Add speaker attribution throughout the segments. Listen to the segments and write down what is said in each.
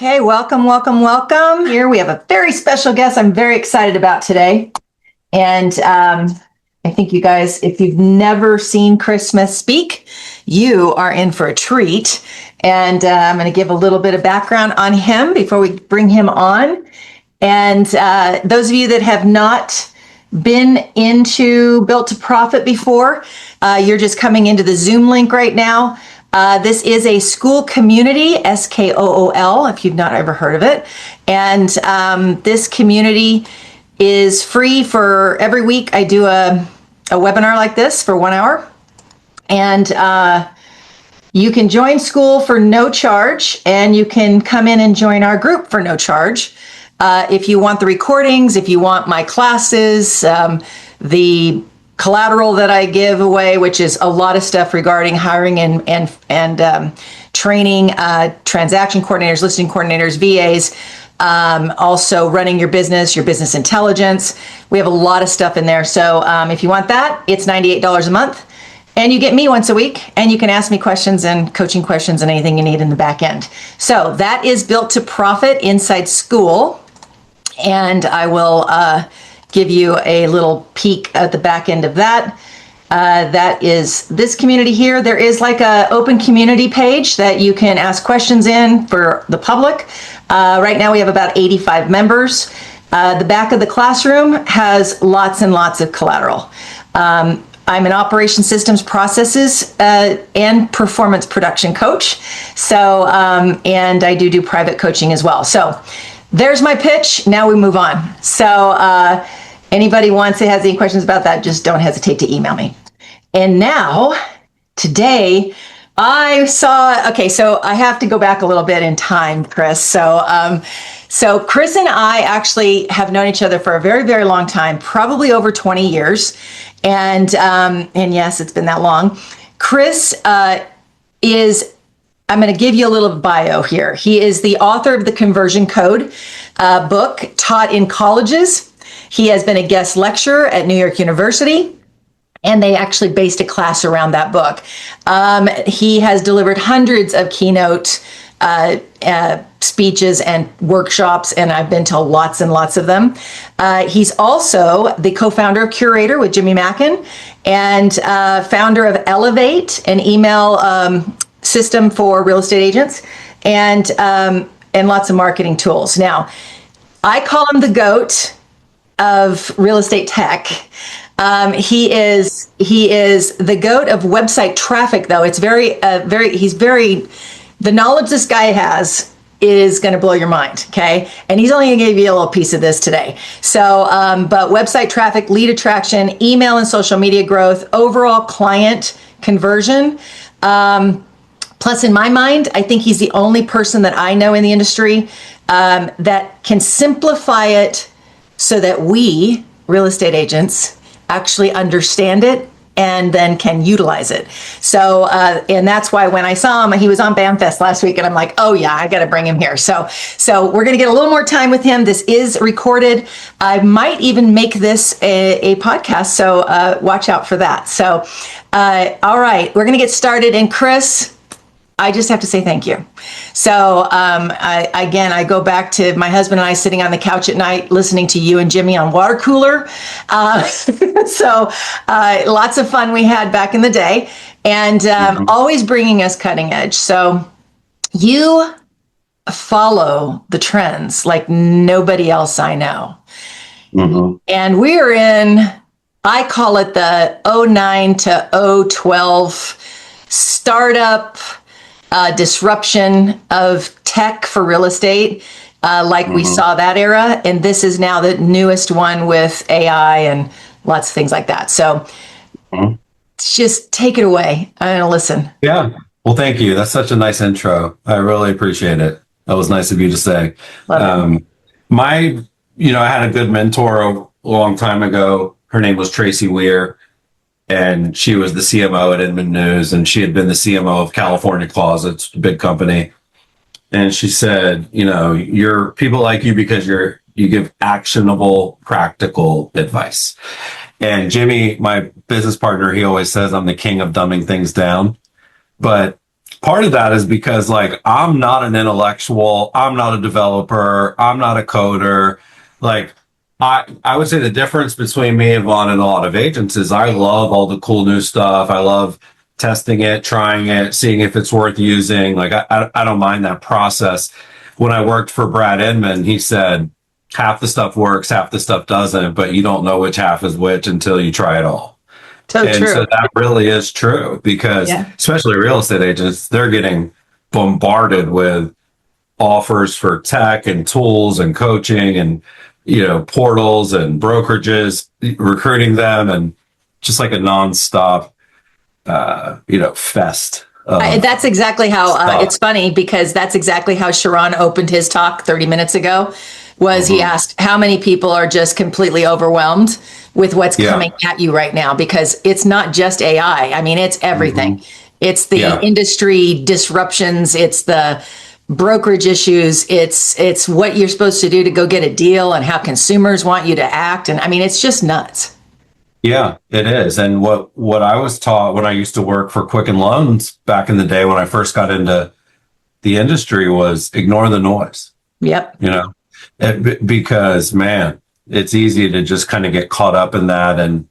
Speaker 1: Okay, welcome. Here we have a very special guest I'm very excited about today. And I think you guys, if you've never seen Chris Smith speak, you are in for a treat. And I'm going to give a little bit of background on him before we bring him on. And those of you that have not been into Built to Profit before, you're just coming into the Zoom link right now. This is a school community, SKOOL, if you've not ever heard of it. And this community is free for every week. I do a webinar like this for 1 hour. And you can join school for no charge, and you can come in and join our group for no charge. If you want the recordings, if you want my classes, the collateral that I give away, which is a lot of stuff regarding hiring and training transaction coordinators, listing coordinators, VAs, also running your business intelligence. We have a lot of stuff in there. So if you want that, it's $98 a month, and you get me once a week, and you can ask me questions and coaching questions and anything you need in the back end. So that is Built to Profit Inside School, and I will give you a little peek at the back end of that. That is this community here. There is like a open community page that you can ask questions in for the public. Right now we have about 85 members. The back of the classroom has lots and lots of collateral. I'm an operation systems processes and performance production coach. So, and I do private coaching as well. So there's my pitch. Now we move on. So anybody has any questions about that, just don't hesitate to email me. And now, today, so I have to go back a little bit in time, Chris. So Chris and I actually have known each other for a very, very long time, probably over 20 years. And yes, it's been that long. Chris I'm going to give you a little bio here. He is the author of the Conversion Code book, taught in colleges. He has been a guest lecturer at New York University, and they actually based a class around that book. He has delivered hundreds of keynote speeches and workshops, and I've been to lots and lots of them. He's also the co-founder of Curator with Jimmy Mackin, and founder of Elevate, an email system for real estate agents, and lots of marketing tools. Now, I call him the GOAT of real estate tech. He is the GOAT of website traffic, though. It's the knowledge this guy has is going to blow your mind. Okay. And he's only going to give you a little piece of this today. So, but website traffic, lead attraction, email and social media growth, overall client conversion. Plus, in my mind, I think he's the only person that I know in the industry that can simplify it so that we, real estate agents, actually understand it and then can utilize it. So, and that's why when I saw him, he was on BAMFest last week, and I'm like, oh yeah, I got to bring him here. So we're going to get a little more time with him. This is recorded. I might even make this a podcast, so watch out for that. So, all right, we're going to get started. And Chris, I just have to say thank you. So I go back to my husband and I sitting on the couch at night listening to you and Jimmy on water cooler. So lots of fun we had back in the day, and always bringing us cutting edge. So you follow the trends like nobody else I know. Mm-hmm. And we're in, I call it the 09 to 012 startup disruption of tech for real estate, we saw that era. And this is now the newest one with AI and lots of things like that. So just take it away. I'm going to listen.
Speaker 2: Yeah. Well, thank you. That's such a nice intro. I really appreciate it. That was nice of you to say. I had a good mentor a long time ago. Her name was Tracy Weir. And she was the CMO at Inman News, and she had been the CMO of California Closets, a big company. And she said, you're people like you because you give actionable, practical advice. And Jimmy, my business partner, he always says I'm the king of dumbing things down. But part of that is because like I'm not an intellectual, I'm not a developer, I'm not a coder. Like I would say the difference between me, Yvonne, and a lot of agents is I love all the cool new stuff. I love testing it, trying it, seeing if it's worth using. Like I don't mind that process. When I worked for Brad Inman, he said half the stuff works, half the stuff doesn't, but you don't know which half is which until you try it all. So that really is true because especially real estate agents, they're getting bombarded with offers for tech and tools and coaching and, portals and brokerages, recruiting them, and just like a nonstop, fest.
Speaker 1: That's exactly how it's funny because that's exactly how Sharon opened his talk 30 minutes ago. He asked how many people are just completely overwhelmed with what's coming at you right now, because it's not just AI. I mean, it's everything. It's the industry disruptions. It's the brokerage issues. It's what you're supposed to do to go get a deal and how consumers want you to act. And I mean, it's just nuts.
Speaker 2: Yeah, it is. And what I was taught when I used to work for Quicken Loans back in the day when I first got into the industry was ignore the noise.
Speaker 1: Yep.
Speaker 2: Because man, it's easy to just kind of get caught up in that. And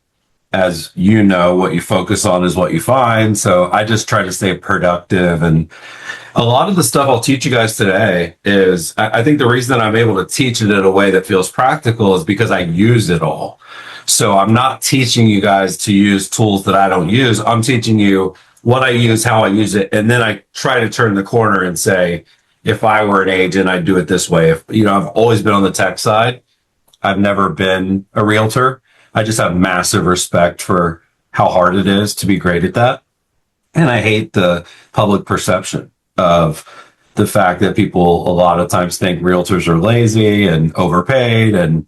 Speaker 2: as you know, what you focus on is what you find. So I just try to stay productive. And a lot of the stuff I'll teach you guys today is, I think the reason that I'm able to teach it in a way that feels practical is because I use it all. So I'm not teaching you guys to use tools that I don't use. I'm teaching you what I use, how I use it. And then I try to turn the corner and say, if I were an agent, I'd do it this way. I've always been on the tech side. I've never been a realtor. I just have massive respect for how hard it is to be great at that. And I hate the public perception of the fact that people a lot of times think realtors are lazy and overpaid and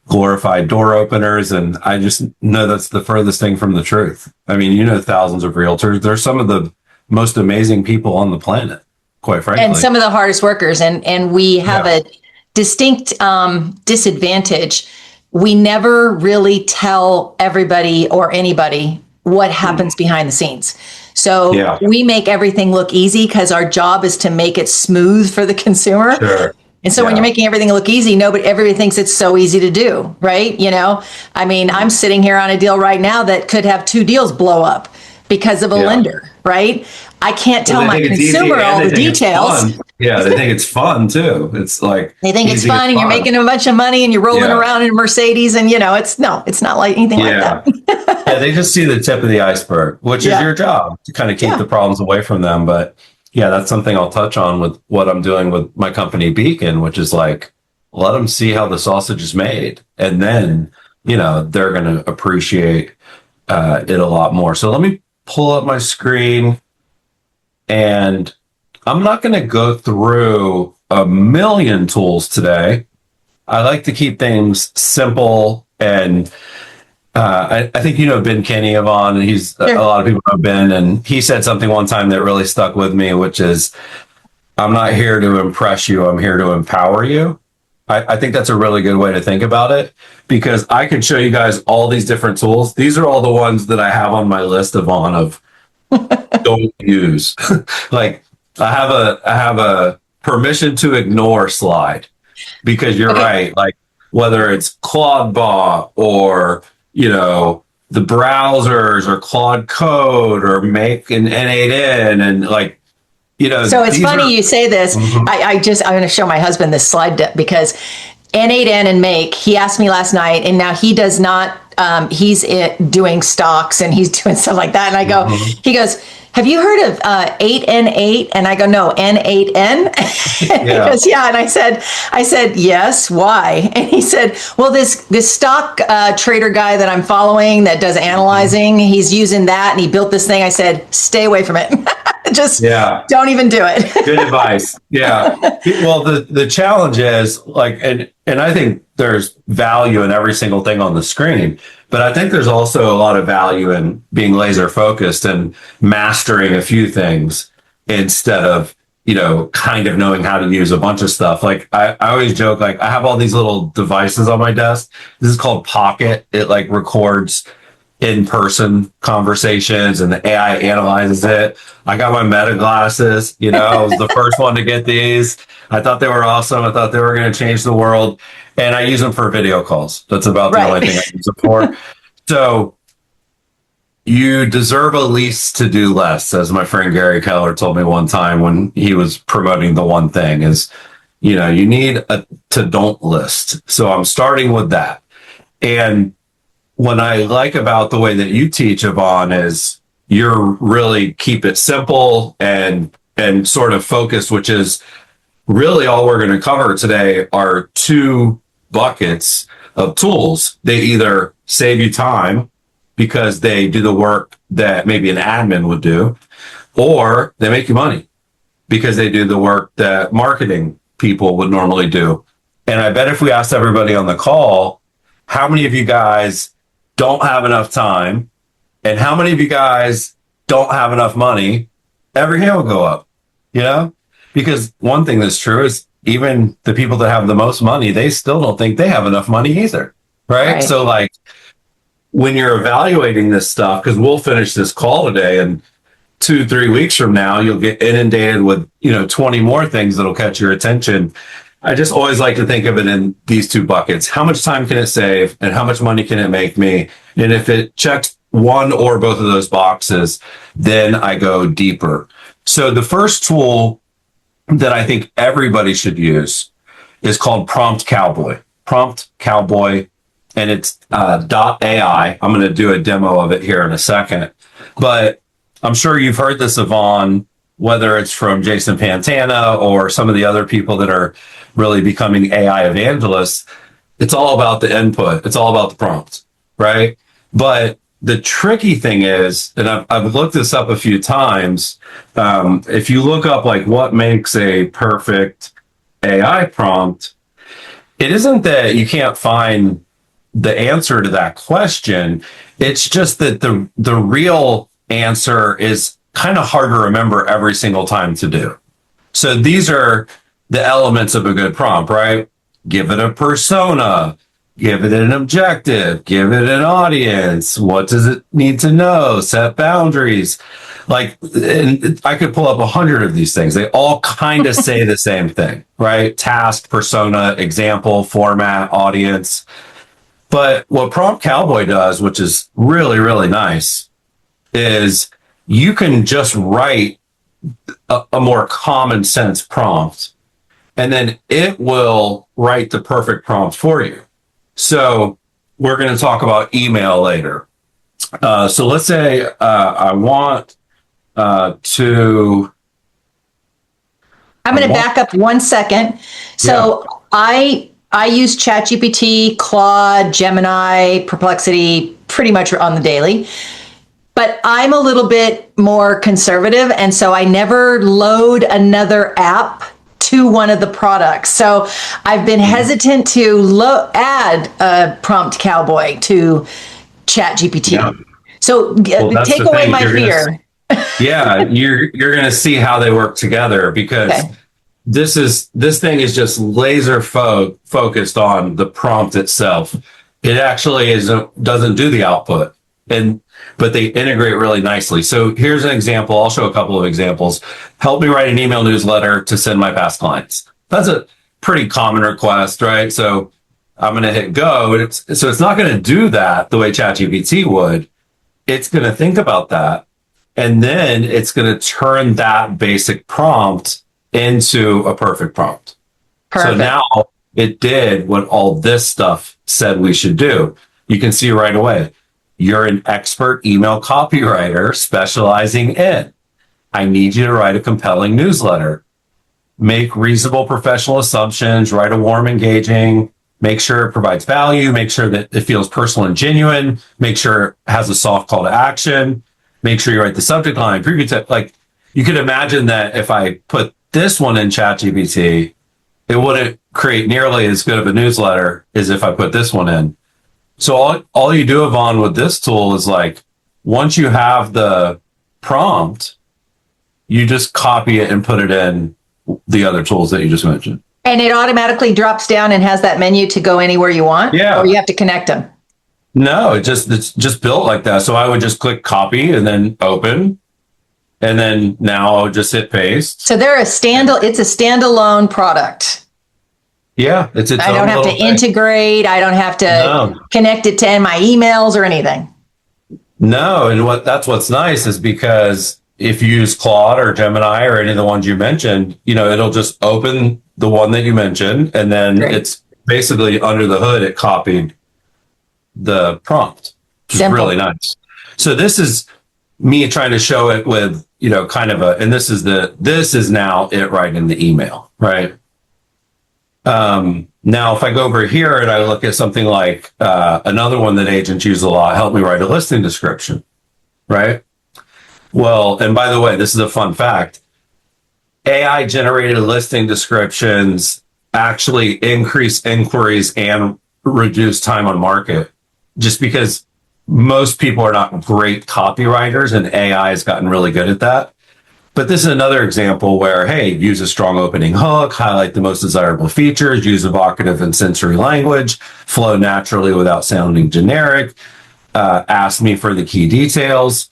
Speaker 2: glorified door openers. And I just know that's the furthest thing from the truth. I mean, thousands of realtors. They're some of the most amazing people on the planet, quite frankly.
Speaker 1: And some of the hardest workers. And we have a distinct disadvantage. We never really tell everybody or anybody what happens behind the scenes. So we make everything look easy because our job is to make it smooth for the consumer.
Speaker 2: Sure.
Speaker 1: And so when you're making everything look easy, everybody thinks it's so easy to do, right? I mean, I'm sitting here on a deal right now that could have 2 deals blow up because of a lender, right? I can't tell my consumer all the details.
Speaker 2: Yeah, they think it's fun too. It's like
Speaker 1: they think it's fun and you're making a bunch of money and you're rolling around in a Mercedes and it's not like anything like that.
Speaker 2: Yeah, they just see the tip of the iceberg, which is your job to kind of keep the problems away from them. But yeah, that's something I'll touch on with what I'm doing with my company Beacon, which is like, let them see how the sausage is made. And then, they're going to appreciate it a lot more. So let me pull up my screen, and I'm not going to go through a million tools today. I like to keep things simple. And I think Ben Kinney, Yvonne, and a lot of people know Ben, and he said something one time that really stuck with me, which is, I'm not here to impress you, I'm here to empower you. I think that's a really good way to think about it, because I can show you guys all these different tools. These are all the ones that I have on my list, Yvonne, of don't use. Like I have a permission to ignore slide, because you're right. Like whether it's Claude Bot or the browsers or Claude Code or Make an N8N and like,
Speaker 1: So it's funny you say this. I'm going to show my husband this slide deck because N8N and Make, he asked me last night, and now he does not, he's doing stocks and he's doing stuff like that. And I go, he goes, have you heard of 8N8? And I go, no, N8N. And he goes, yeah. And I said, yes, why? And he said, well, this stock trader guy that I'm following that does analyzing, he's using that and he built this thing. I said, stay away from it. Just don't even do it.
Speaker 2: Good advice. Yeah. Well, the challenge is like, and I think there's value in every single thing on the screen, but I think there's also a lot of value in being laser focused and mastering a few things instead of, kind of knowing how to use a bunch of stuff. Like I always joke, like I have all these little devices on my desk. This is called Pocket. It like records in-person conversations and the AI analyzes it. I got my Meta glasses, I was the first one to get these. I thought they were awesome. I thought they were going to change the world. And I use them for video calls. That's about the only thing I use them for. So you deserve a least to do less, as my friend Gary Keller told me one time when he was promoting the one thing is, you need a to don't list. So I'm starting with that. And what I like about the way that you teach, Yvonne, is you're really keep it simple and sort of focused, which is really all we're going to cover today are two buckets of tools. They either save you time because they do the work that maybe an admin would do, or they make you money because they do the work that marketing people would normally do. And I bet if we asked everybody on the call, how many of you guys don't have enough time and how many of you guys don't have enough money, every hand will go up, because one thing that's true is even the people that have the most money, they still don't think they have enough money either. Right. So like when you're evaluating this stuff, because we'll finish this call today and 2-3 weeks from now, you'll get inundated with, 20 more things that'll catch your attention. I just always like to think of it in these two buckets. How much time can it save and how much money can it make me? And if it checks one or both of those boxes, then I go deeper. So the first tool that I think everybody should use is called Prompt Cowboy. Prompt Cowboy, and it's .ai. I'm going to do a demo of it here in a second. But I'm sure you've heard this, Yvonne, whether it's from Jason Pantana or some of the other people that are really becoming AI evangelists. It's all about the input. It's all about the prompt, right? But the tricky thing is, and I've looked this up a few times, if you look up like what makes a perfect AI prompt, it isn't that you can't find the answer to that question. It's just that the real answer is kind of hard to remember every single time to do. So these are the elements of a good prompt, right? Give it a persona, give it an objective, give it an audience. What does it need to know? Set boundaries. And I could pull up 100 of these things. They all kind of say the same thing, right? Task, persona, example, format, audience. But what Prompt Cowboy does, which is really, really nice, is you can just write a more common sense prompt, and then it will write the perfect prompt for you. So we're going to talk about email later. So let's say I want to...
Speaker 1: I'm going to back up 1 second. So I use ChatGPT, Claude, Gemini, Perplexity pretty much on the daily. But I'm a little bit more conservative, and so I never load another app to one of the products. So I've been hesitant to add a Prompt Cowboy to ChatGPT. Yeah. So take away my fear.
Speaker 2: You're going to see how they work together, because this thing is just laser focused on the prompt itself. It actually doesn't do the output, but they integrate really nicely. So here's an example. I'll show a couple of examples. Help me write an email newsletter to send my past clients. That's a pretty common request, right? So I'm going to hit go. So it's not going to do that the way ChatGPT would. It's going to think about that. And then it's going to turn that basic prompt into a perfect prompt. Perfect. So now it did what all this stuff said we should do. You can see right away. You're an expert email copywriter specializing in. I need you to write a compelling newsletter. Make reasonable professional assumptions, write a warm, engaging, make sure it provides value, make sure that it feels personal and genuine, make sure it has a soft call to action, make sure you write the subject line, preview text. Like, you could imagine that if I put this one in ChatGPT, it wouldn't create nearly as good of a newsletter as if I put this one in. So all you do, Yvonne, with this tool is once you have the prompt, you just copy it and put it in the other tools that you just mentioned. And
Speaker 1: it automatically drops down and has that menu to go anywhere you want?
Speaker 2: Yeah.
Speaker 1: Or you have to connect them?
Speaker 2: No, it's just built like that. So I would just click copy and then open. And then now I'll just hit paste.
Speaker 1: So it's a standalone product.
Speaker 2: Yeah, it's its
Speaker 1: I don't
Speaker 2: own
Speaker 1: have to
Speaker 2: little thing.
Speaker 1: integrate. I don't have to connect it to my emails or anything.
Speaker 2: No, and that's what's nice is because if you use Claude or Gemini or any of the ones you mentioned, it'll just open the one that you mentioned, and then it's basically under the hood, it copied the prompt, which is really nice. So this is me trying to show it with, kind of and this is now it right in the email, right? Now, if I go over here and I look at something like another one that agents use a lot, help me write a listing description, right? Well, and by the way, this is a fun fact. AI generated listing descriptions actually increase inquiries and reduce time on market, just because most people are not great copywriters and AI has gotten really good at that. But this is another example where, hey, use a strong opening hook, highlight the most desirable features, use evocative and sensory language, flow naturally without sounding generic, ask me for the key details.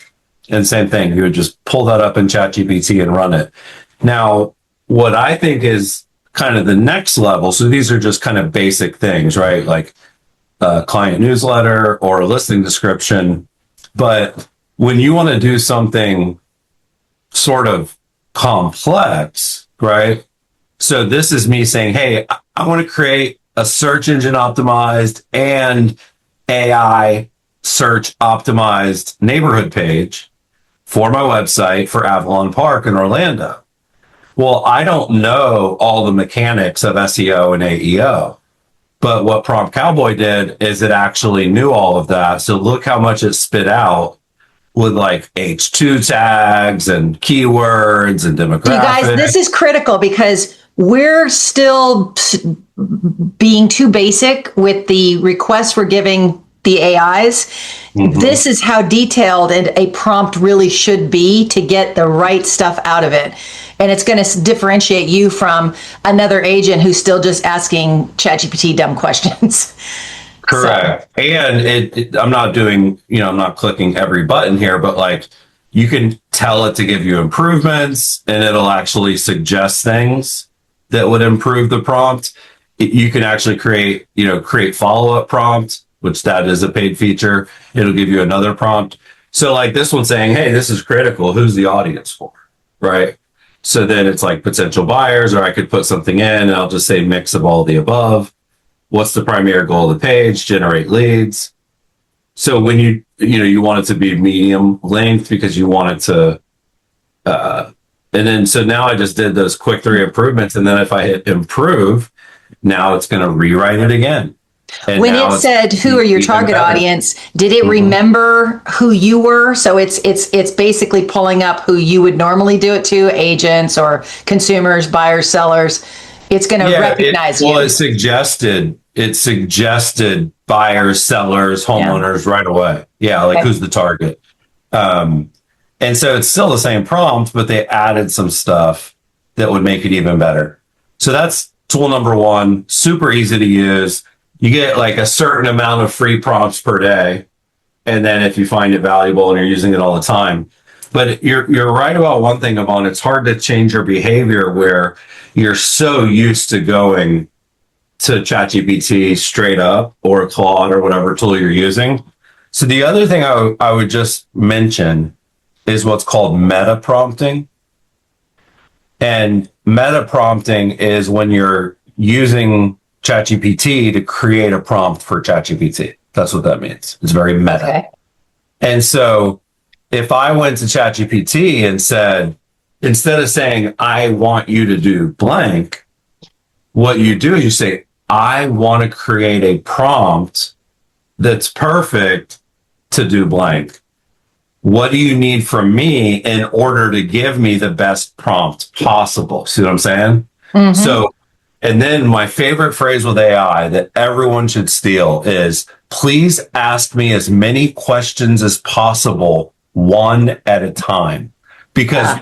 Speaker 2: And same thing, you would just pull that up in ChatGPT and run it. Now, what I think is kind of the next level, so these are just kind of basic things, right? Like a client newsletter or a listing description. But when you want to do something sort of complex, right? So this is me saying, hey, I want to create a search engine optimized and AI search optimized neighborhood page for my website for Avalon Park in Orlando. Well, I don't know all the mechanics of SEO and AEO, but what Prompt Cowboy did is it actually knew all of that. So look how much it spit out with like H2 tags and keywords and demographics.
Speaker 1: You guys, this is critical because we're still being too basic with the requests we're giving the AIs. Mm-hmm. This is how detailed a prompt really should be to get the right stuff out of it. And it's going to differentiate you from another agent who's still just asking ChatGPT dumb questions.
Speaker 2: Correct. So. And I'm not doing, I'm not clicking every button here, but like you can tell it to give you improvements and it'll actually suggest things that would improve the prompt. You can actually create follow-up prompt, which that is a paid feature. It'll give you another prompt. So like this one saying, hey, this is critical. Who's the audience for? Right. So then it's like potential buyers, or I could put something in and I'll just say mix of all the above. What's the primary goal of the page? Generate leads. So when you want it to be medium length because you want it to, and then, so now I just did those quick 3 improvements. And then if I hit improve, now it's going to rewrite it again. And
Speaker 1: when it said, who are your target audience, did it remember who you were? So it's basically pulling up who you would normally do it to, agents or consumers, buyers, sellers. It's going to recognize you.
Speaker 2: Well, it suggested buyers, sellers, homeowners right away. Yeah, like who's the target? And so it's still the same prompt, but they added some stuff that would make it even better. So that's tool number 1, super easy to use. You get like a certain amount of free prompts per day. And then if you find it valuable and you're using it all the time. But you're right about one thing, Yvonne. It's hard to change your behavior where you're so used to going to ChatGPT straight up or Claude or whatever tool you're using. So the other thing I would just mention is what's called meta prompting. And meta prompting is when you're using ChatGPT to create a prompt for ChatGPT. That's what that means. It's very meta. Okay. And so if I went to ChatGPT and said, instead of saying, I want you to do blank, what you do is you say, I want to create a prompt that's perfect to do blank. What do you need from me in order to give me the best prompt possible? See what I'm saying? Mm-hmm. So, and then my favorite phrase with AI that everyone should steal is, please ask me as many questions as possible, one at a time. Because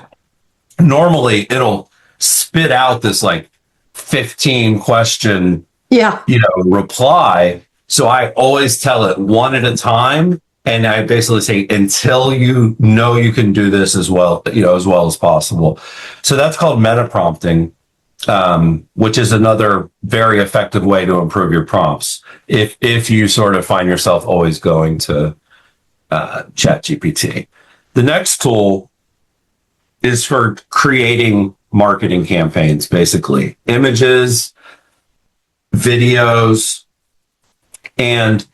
Speaker 2: normally it'll spit out this like 15 question, reply. So I always tell it one at a time. And I basically say, until you know you can do this as well, as well as possible. So that's called meta prompting, which is another very effective way to improve your prompts. If you sort of find yourself always going to ChatGPT. The next tool is for creating marketing campaigns, basically images, videos, and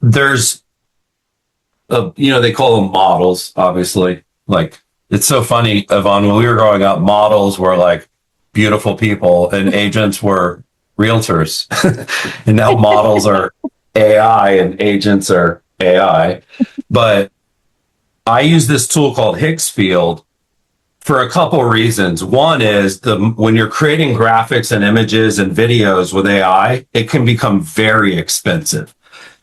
Speaker 2: there's they call them models, obviously. Like, it's so funny, Yvonne, when we were growing up, models were like beautiful people and agents were realtors. And now models are AI and agents are AI. But I use this tool called Hicksfield for a couple of reasons. One is when you're creating graphics and images and videos with AI, it can become very expensive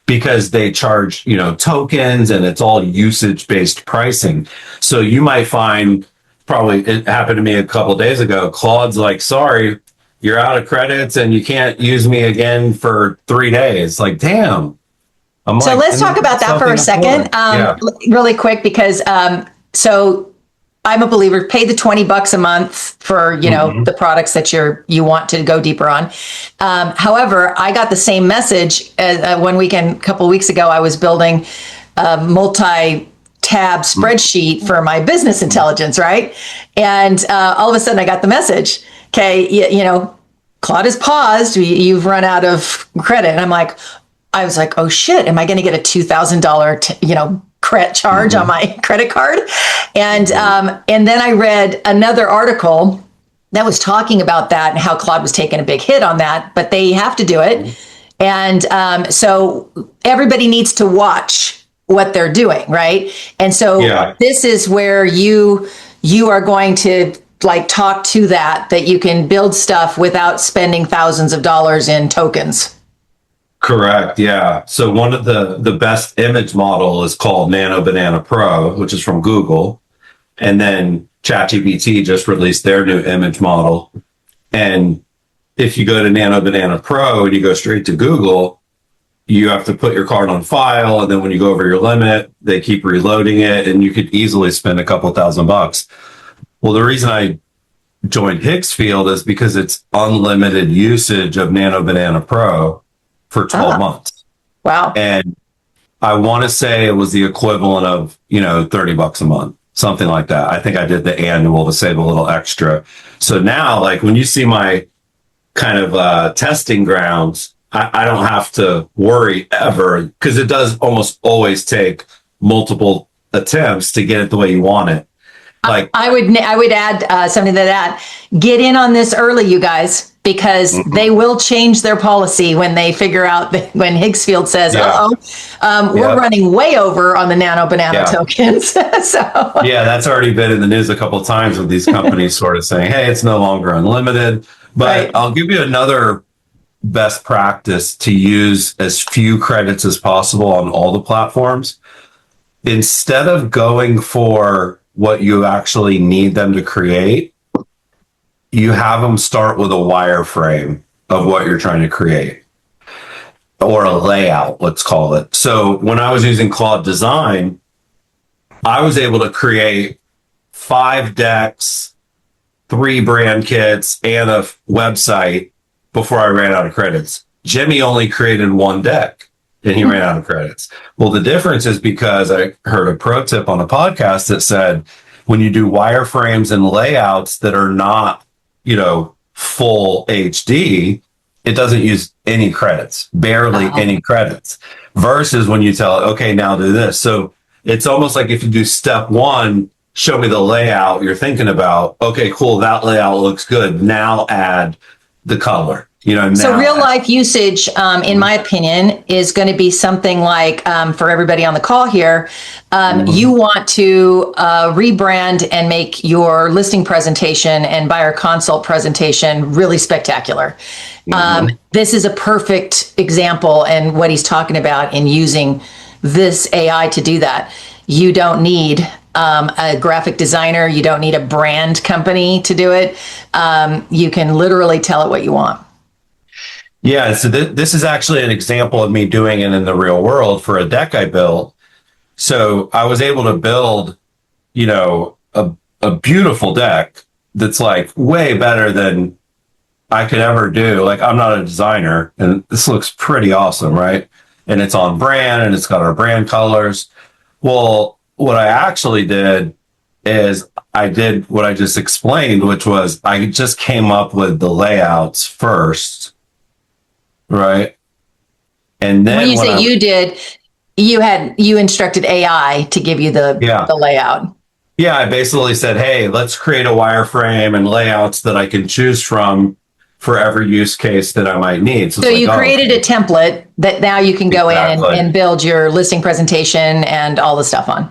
Speaker 2: because they charge, tokens, and it's all usage-based pricing. So you might find, probably it happened to me a couple of days ago, Claude's like, sorry, you're out of credits and you can't use me again for 3 days. Like, damn.
Speaker 1: So let's talk about that for a second, really quick, because so I'm a believer, pay the $20 a month for, the products that you want to go deeper on. However, I got the same message one weekend, a couple of weeks ago. I was building a multi-tab spreadsheet for my business intelligence, right? And all of a sudden I got the message, okay, Claude has paused. You've run out of credit. And I was like, oh shit, am I going to get a $2,000, credit charge on my credit card? And then I read another article that was talking about that and how Claude was taking a big hit on that, but they have to do it. And so everybody needs to watch what they're doing, right? And so this is where you are going to talk to that you can build stuff without spending thousands of dollars in tokens.
Speaker 2: Correct. Yeah. So one of the best image model is called Nano Banana Pro, which is from Google. And then ChatGPT just released their new image model. And if you go to Nano Banana Pro and you go straight to Google, you have to put your card on file. And then when you go over your limit, they keep reloading it and you could easily spend a couple $1,000. Well, the reason I joined Hicksfield is because it's unlimited usage of Nano Banana Pro for 12 months.
Speaker 1: Wow.
Speaker 2: And I want to say it was the equivalent of, $30 a month, something like that. I think I did the annual to save a little extra. So now, when you see my kind of testing grounds, I don't have to worry ever, because it does almost always take multiple attempts to get it the way you want it.
Speaker 1: I would add something to that. Get in on this early, you guys, because they will change their policy when they figure out that when Hicksfield says, we're running way over on the Nano Banana tokens.
Speaker 2: That's already been in the news a couple of times with these companies sort of saying, hey, it's no longer unlimited. But I'll give you another best practice to use as few credits as possible on all the platforms. Instead of going for what you actually need them to create, you have them start with a wireframe of what you're trying to create, or a layout, let's call it. So when I was using Claude Design, I was able to create 5 decks, 3 brand kits, and a website before I ran out of credits. Jimmy only created 1 deck and he ran out of credits. Well, the difference is because I heard a pro tip on a podcast that said, when you do wireframes and layouts that are not, full HD, it doesn't use any credits, barely any credits, versus when you tell it, okay, now do this. So it's almost like if you do step 1, show me the layout you're thinking about. Okay, cool. That layout looks good. Now add the color.
Speaker 1: So real life usage, in my opinion, is going to be something like, for everybody on the call here, you want to rebrand and make your listing presentation and buyer consult presentation really spectacular. This is a perfect example, and what he's talking about in using this AI to do that. You don't need a graphic designer. You don't need a brand company to do it. You can literally tell it what you want.
Speaker 2: Yeah, so this is actually an example of me doing it in the real world for a deck I built. So I was able to build, a beautiful deck that's like way better than I could ever do. Like, I'm not a designer, and this looks pretty awesome, right? And it's on brand, and it's got our brand colors. Well, what I actually did is I did what I just explained, which was I just came up with the layouts first, right? And then
Speaker 1: When you say you did, you instructed AI to give you the layout.
Speaker 2: Yeah, I basically said, hey, let's create a wireframe and layouts that I can choose from for every use case that I might need.
Speaker 1: So you created a template that now you can go in and build your listing presentation and all the stuff on.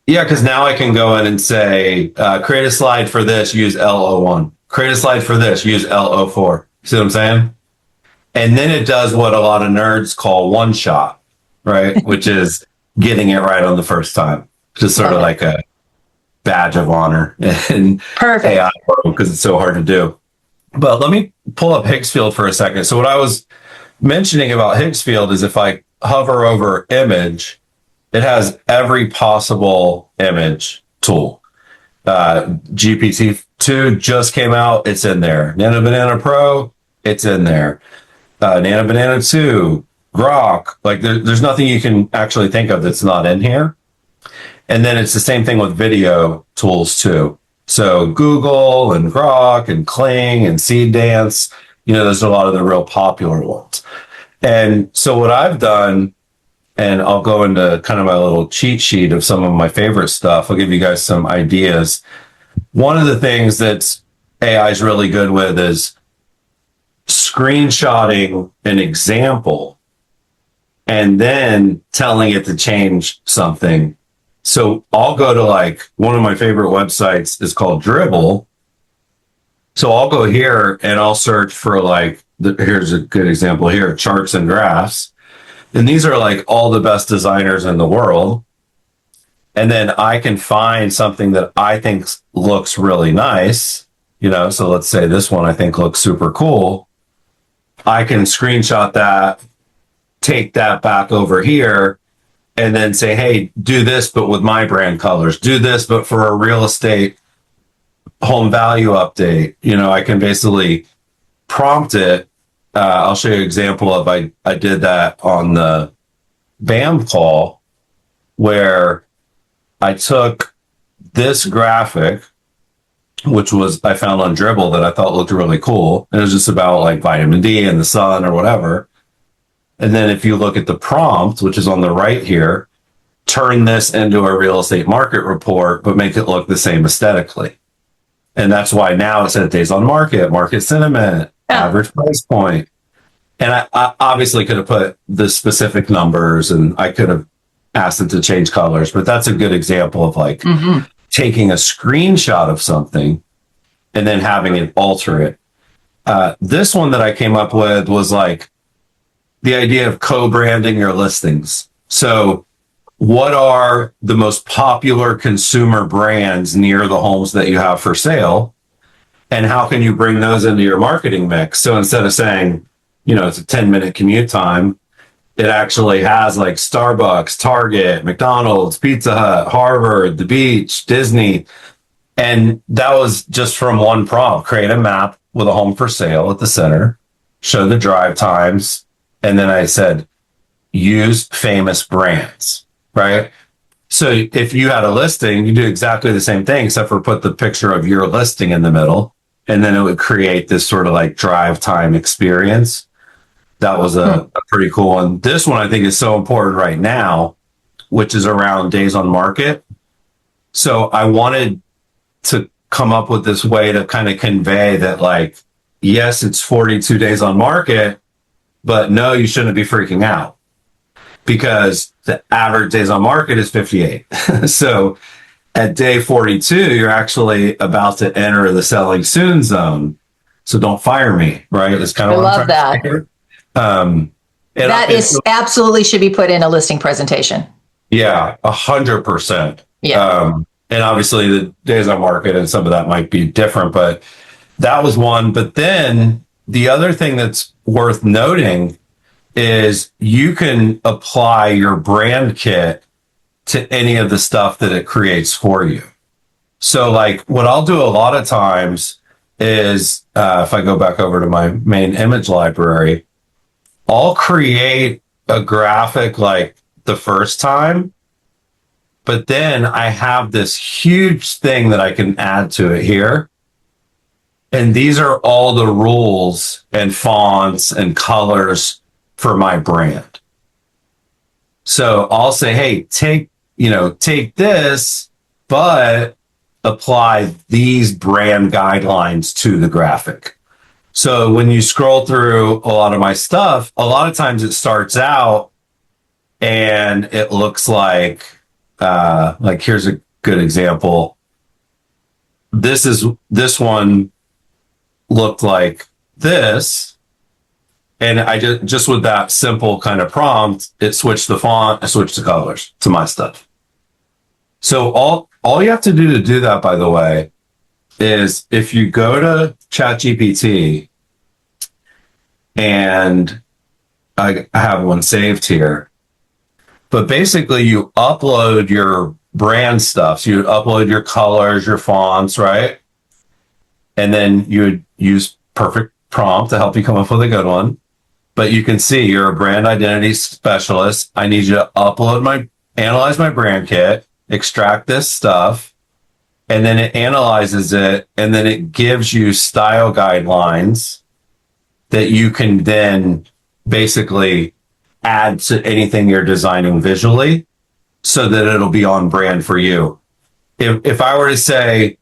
Speaker 2: Yeah, because now I can go in and say, create a slide for this, use L01. Create a slide for this, use L04. See what I'm saying? And then it does what a lot of nerds call one shot, right? Which is getting it right on the first time. Just sort of like a badge of honor in AI because it's so hard to do. But let me pull up Hicksfield for a second. So what I was mentioning about Hicksfield is if I hover over image, it has every possible image tool. GPT-2 just came out. It's in there. Nano Banana Pro, it's in there. Nano Banana 2, Grok. Like there's nothing you can actually think of that's not in here. And then it's the same thing with video tools too. So Google and Grok and Kling and Seed Dance, those are a lot of the real popular ones. And so what I've done, and I'll go into kind of my little cheat sheet of some of my favorite stuff. I'll give you guys some ideas. One of the things that AI is really good with is screenshotting an example and then telling it to change something. So I'll go to like one of my favorite websites is called Dribble. So I'll go here and I'll search for like, here's a good example here, charts and graphs. And these are like all the best designers in the world. And then I can find something that I think looks really nice, so let's say this one I think looks super cool. I can screenshot that, take that back over here, and then say, hey, do this, but with my brand colors. Do this, but for a real estate home value update. I can basically prompt it. I'll show you an example of I did that on the BAM call where I took this graphic, which was I found on Dribble that I thought looked really cool. It was just about like vitamin D and the sun or whatever. And then if you look at the prompt, which is on the right here, turn this into a real estate market report, but make it look the same aesthetically. And that's why now it said days on market, market sentiment, average price point. And I obviously could have put the specific numbers and I could have asked it to change colors, but that's a good example of like taking a screenshot of something and then having it alter it. This one that I came up with was like, the idea of co-branding your listings. So what are the most popular consumer brands near the homes that you have for sale? And how can you bring those into your marketing mix? So instead of saying, it's a 10-minute commute time, it actually has like Starbucks, Target, McDonald's, Pizza Hut, Harvard, the beach, Disney. And that was just from one prompt. Create a map with a home for sale at the center, show the drive times, and then I said, use famous brands, right? So if you had a listing, you do exactly the same thing, except for put the picture of your listing in the middle, and then it would create this sort of like drive time experience. That was a pretty cool one. This one I think is so important right now, which is around days on market. So I wanted to come up with this way to kind of convey that like, yes, it's 42 days on market, but no, you shouldn't be freaking out because the average days on market is 58. So at day 42, you're actually about to enter the selling soon zone. So don't fire me, right? It's kind of
Speaker 1: I love that. That is absolutely should be put in a listing presentation.
Speaker 2: Yeah, 100%.
Speaker 1: Yeah.
Speaker 2: And obviously the days on market and some of that might be different, but that was one. But then the other thing that's worth noting is you can apply your brand kit to any of the stuff that it creates for you. So like what I'll do a lot of times is if I go back over to my main image library, I'll create a graphic like the first time, but then I have this huge thing that I can add to it here. And these are all the rules and fonts and colors for my brand. So I'll say, hey, take this, but apply these brand guidelines to the graphic. So when you scroll through a lot of my stuff, a lot of times it starts out and it looks like here's a good example. This one looked like this. And I just with that simple kind of prompt, it switched the font, it switched the colors to my stuff. So all you have to do that, by the way, is if you go to ChatGPT, and I have one saved here, but basically you upload your brand stuff. So you would upload your colors, your fonts, right? And then you would use perfect prompt to help you come up with a good one. But you can see you're a brand identity specialist. I need you to analyze my brand kit, extract this stuff, and then it analyzes it, and then it gives you style guidelines that you can then basically add to anything you're designing visually so that it'll be on brand for you. If I were to say,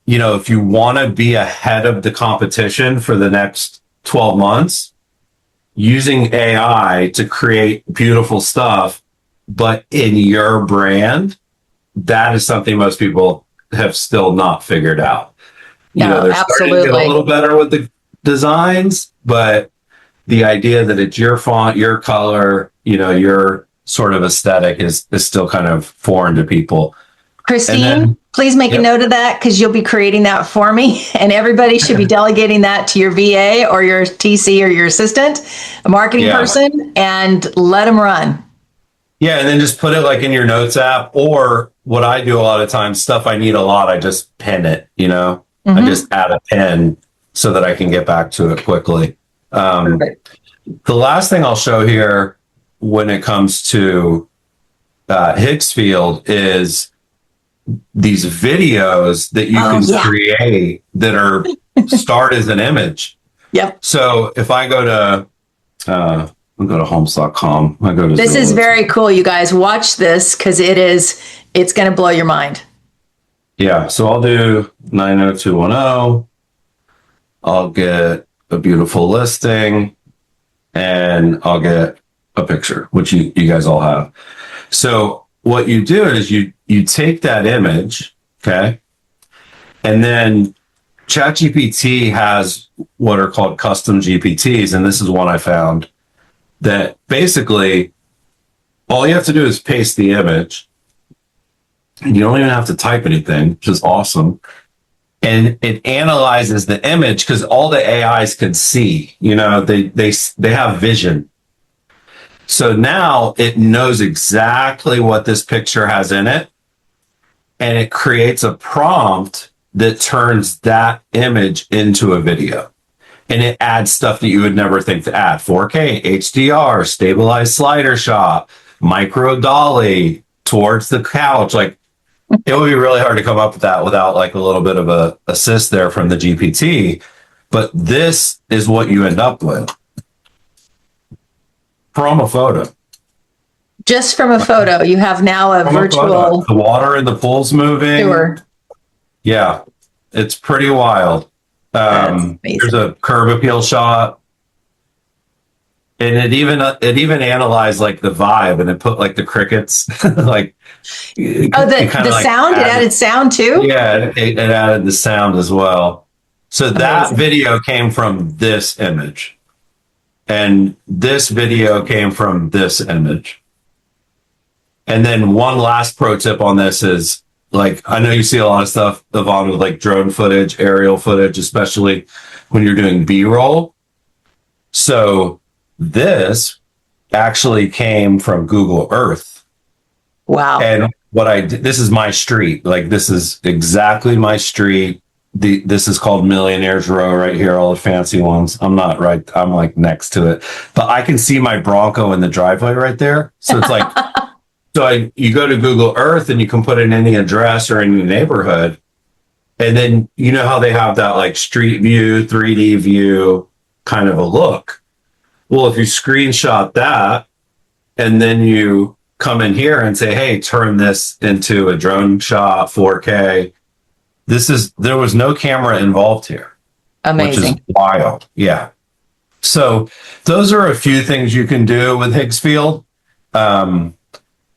Speaker 2: if you want to be ahead of the competition for the next 12 months, using AI to create beautiful stuff, but in your brand, that is something most people have still not figured out. They're starting to get a little better with the designs, but the idea that it's your font, your color, your sort of aesthetic is still kind of foreign to people.
Speaker 1: Christine, please make a note of that, because you'll be creating that for me, and everybody should be delegating that to your VA or your TC or your assistant, a marketing person, and let them run.
Speaker 2: Yeah, and then just put it like in your notes app, or what I do a lot of times, stuff I need a lot, I just pin it, I just add a pin so that I can get back to it quickly. The last thing I'll show here when it comes to Hicksfield is these videos that you can create that are start as an image. Yep. So if I go to homes.com, this
Speaker 1: is very cool, you guys. Watch this, because it's going to blow your mind.
Speaker 2: Yeah. So I'll do 90210. I'll get a beautiful listing, and I'll get a picture, which you guys all have. So what you do is you take that image, okay, and then ChatGPT has what are called custom GPTs, and this is one I found that basically all you have to do is paste the image, and you don't even have to type anything, which is awesome. And it analyzes the image, because all the AIs can see, they have vision. So now it knows exactly what this picture has in it, and it creates a prompt that turns that image into a video. And it adds stuff that you would never think to add: 4K, HDR, stabilized slider shot, micro dolly towards the couch. Like, it would be really hard to come up with that without like a little bit of a assist there from the GPT. But this is what you end up with from a photo.
Speaker 1: Just from a photo, you have now a virtual.
Speaker 2: The water in the pool's moving.
Speaker 1: Tour.
Speaker 2: Yeah, it's pretty wild. There's a curb appeal shot, and it even analyzed like the vibe, and it put like the crickets, like
Speaker 1: the sound. It added sound too.
Speaker 2: Yeah, it added the sound as well. So that video came from this image, and this video came from this image. And then one last pro tip on this is, like, I know you see a lot of stuff, Yvonne, with like drone footage, aerial footage, especially when you're doing B-roll. So this actually came from Google Earth.
Speaker 1: Wow.
Speaker 2: And what I did, this is my street. Like, this is exactly my street. This is called Millionaires Row right here, all the fancy ones. I'm not right. I'm like next to it, but I can see my Bronco in the driveway right there. So it's like, you go to Google Earth and you can put in any address or any neighborhood. And then, you know how they have that like street view, 3D view kind of a look. Well, if you screenshot that and then you come in here and say, hey, turn this into a drone shot, 4K. There was no camera involved here.
Speaker 1: Amazing.
Speaker 2: Which is wild. Yeah. So those are a few things you can do with Hicksfield.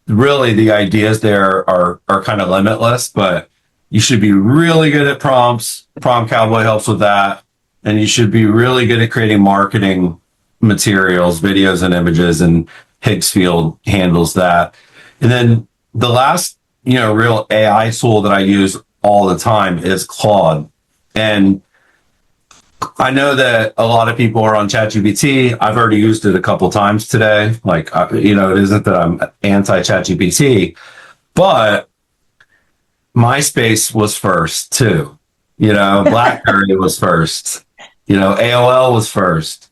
Speaker 2: Really, the ideas there are kind of limitless, but you should be really good at prompts. Prompt Cowboy helps with that. And you should be really good at creating marketing materials, videos and images, and Hicksfield handles that. And then the last, real AI tool that I use all the time is Claude. And I know that a lot of people are on ChatGPT. I've already used it a couple times today. Like, it isn't that I'm anti-ChatGPT, but MySpace was first too. BlackBerry was first. AOL was first.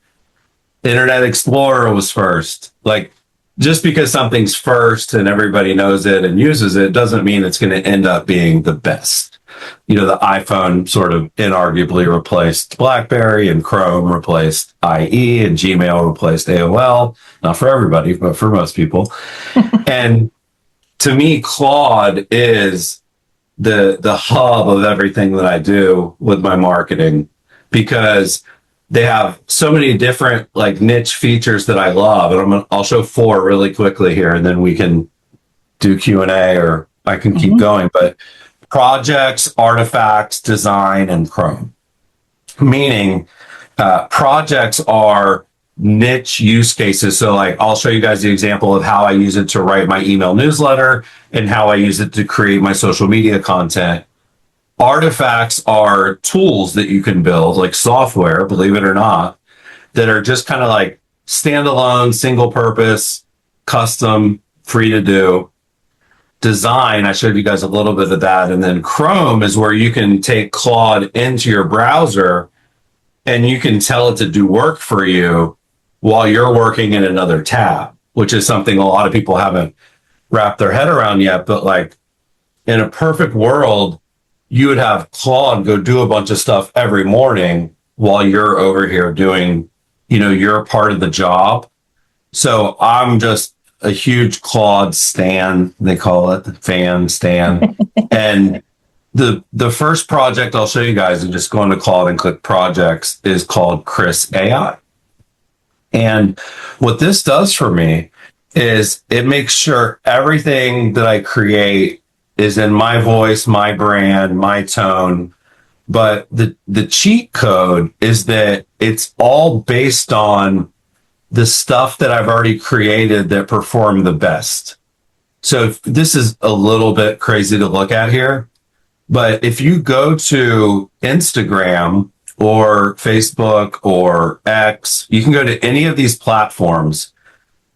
Speaker 2: Internet Explorer was first. Like, just because something's first and everybody knows it and uses it doesn't mean it's going to end up being the best. The iPhone sort of inarguably replaced BlackBerry, and Chrome replaced IE, and Gmail replaced AOL. Not for everybody, but for most people. And to me, Claude is the hub of everything that I do with my marketing, because they have so many different like niche features that I love. And I'll show 4 really quickly here, and then we can do Q&A, or I can keep going. But projects, artifacts, design, and Chrome. Meaning projects are niche use cases. So like, I'll show you guys the example of how I use it to write my email newsletter and how I use it to create my social media content. Artifacts are tools that you can build, like software, believe it or not, that are just kind of like standalone, single purpose, custom, free to do. Design, I showed you guys a little bit of that. And then Chrome is where you can take Claude into your browser and you can tell it to do work for you while you're working in another tab, which is something a lot of people haven't wrapped their head around yet. But like, in a perfect world, you would have Claude go do a bunch of stuff every morning while you're over here doing, your part of the job. So I'm just a huge Claude stan, they call it, fan stan. And the first project I'll show you guys, and just go into Claude and click projects, is called Chris AI. And what this does for me is it makes sure everything that I create is in my voice, my brand, my tone. But the cheat code is that it's all based on the stuff that I've already created that perform the best. So this is a little bit crazy to look at here, but if you go to Instagram or Facebook or X, you can go to any of these platforms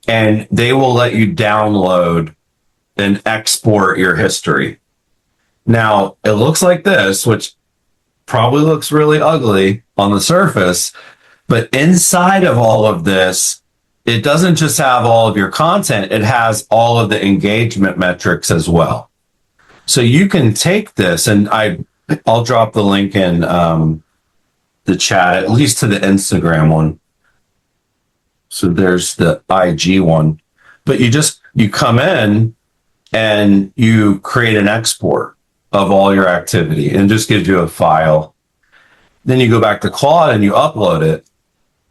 Speaker 2: and they will let you download and export your history. Now, it looks like this, which probably looks really ugly on the surface, but inside of all of this, it doesn't just have all of your content, it has all of the engagement metrics as well. So you can take this, and I'll drop the link in the chat, at least to the Instagram one. So there's the IG one. But you come in and you create an export of all your activity, and it just gives you a file. Then you go back to Claude and you upload it.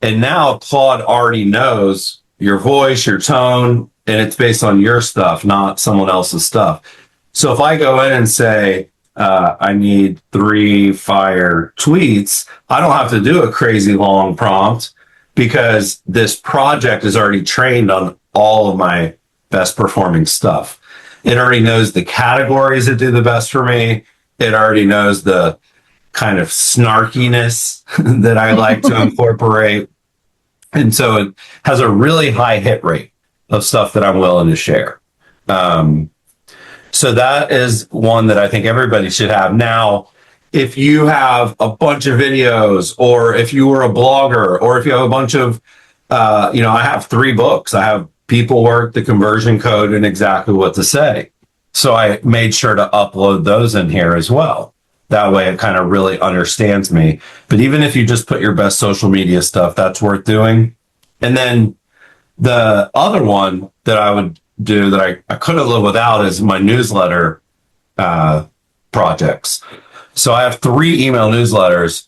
Speaker 2: And now Claude already knows your voice, your tone, and it's based on your stuff, not someone else's stuff. So if I go in and say, I need 3 fire tweets, I don't have to do a crazy long prompt, because this project is already trained on all of my best performing stuff. It already knows the categories that do the best for me. It already knows the kind of snarkiness that I like to incorporate. And so it has a really high hit rate of stuff that I'm willing to share. So that is one that I think everybody should have. Now, if you have a bunch of videos, or if you were a blogger, or if you have a bunch of, I have 3 books. I have People Work, The Conversion Code, and Exactly What to Say. So I made sure to upload those in here as well. That way it kind of really understands me. But even if you just put your best social media stuff, that's worth doing. And then the other one that I would do that I couldn't live without is my newsletter projects. So I have 3 email newsletters.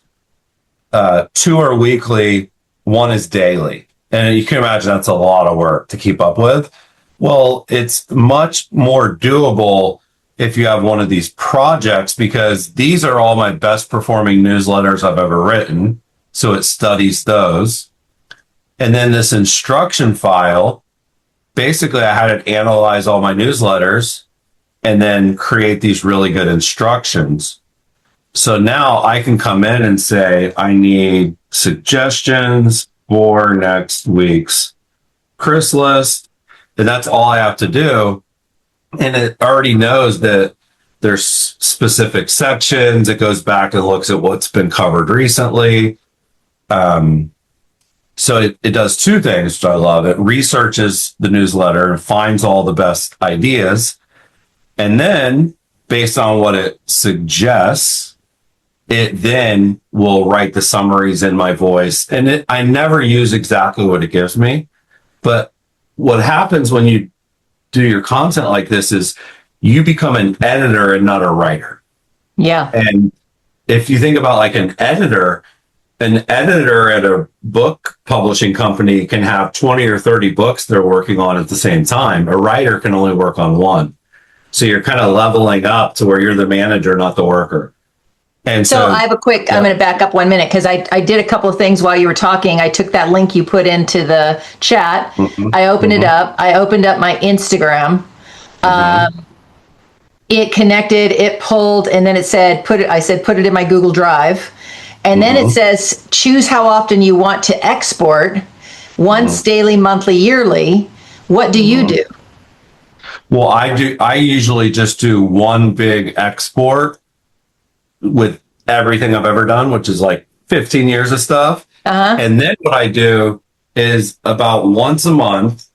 Speaker 2: 2 are weekly, 1 is daily. And you can imagine that's a lot of work to keep up with. Well, it's much more doable if you have one of these projects, because these are all my best performing newsletters I've ever written. So it studies those. And then this instruction file, basically I had it analyze all my newsletters and then create these really good instructions. So now I can come in and say, I need suggestions for next week's Chris list. And that's all I have to do. And it already knows that there's specific sections. It goes back and looks at what's been covered recently. So it does 2 things, which I love. It researches the newsletter and finds all the best ideas. And then, based on what it suggests, it then will write the summaries in my voice. And I never use exactly what it gives me. But what happens when you do your content like this is you become an editor and not a writer.
Speaker 1: Yeah.
Speaker 2: And if you think about like an editor at a book publishing company can have 20 or 30 books they're working on at the same time. A writer can only work on 1. So you're kind of leveling up to where you're the manager, not the worker. And
Speaker 1: so I have a quick, I'm going to back up 1 minute because I did a couple of things while you were talking. I took that link you put into the chat. I opened it up. I opened up my Instagram. It connected, it pulled, and then it said, put it in my Google Drive. And then it says, choose how often you want to export, once, daily, monthly, yearly. What do you do?
Speaker 2: Well, I usually just do 1 big export with everything I've ever done, which is like 15 years of stuff. And then what I do is about once a month,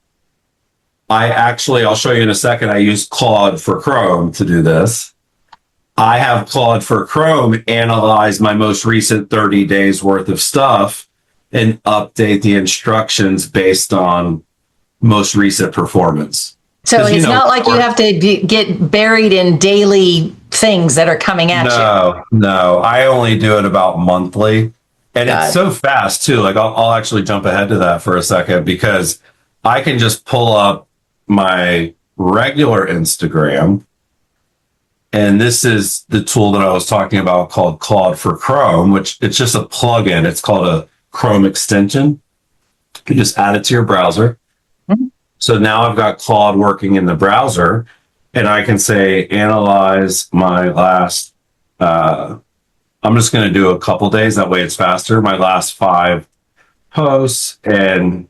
Speaker 2: I'll show you in a second, I use Claude for Chrome to do this. I have Claude for Chrome analyze my most recent 30 days worth of stuff and update the instructions based on most recent performance.
Speaker 1: So it's not like you have to get buried in daily things that are coming at you.
Speaker 2: No, I only do it about monthly. And it's so fast too. Like I'll actually jump ahead to that for a second, because I can just pull up my regular Instagram. And this is the tool that I was talking about called Claude for Chrome, which it's just a plugin. It's called a Chrome extension. You just add it to your browser. So now I've got Claude working in the browser, and I can say, analyze my last, I'm just going to do a couple days. That way it's faster. My last 5 posts, and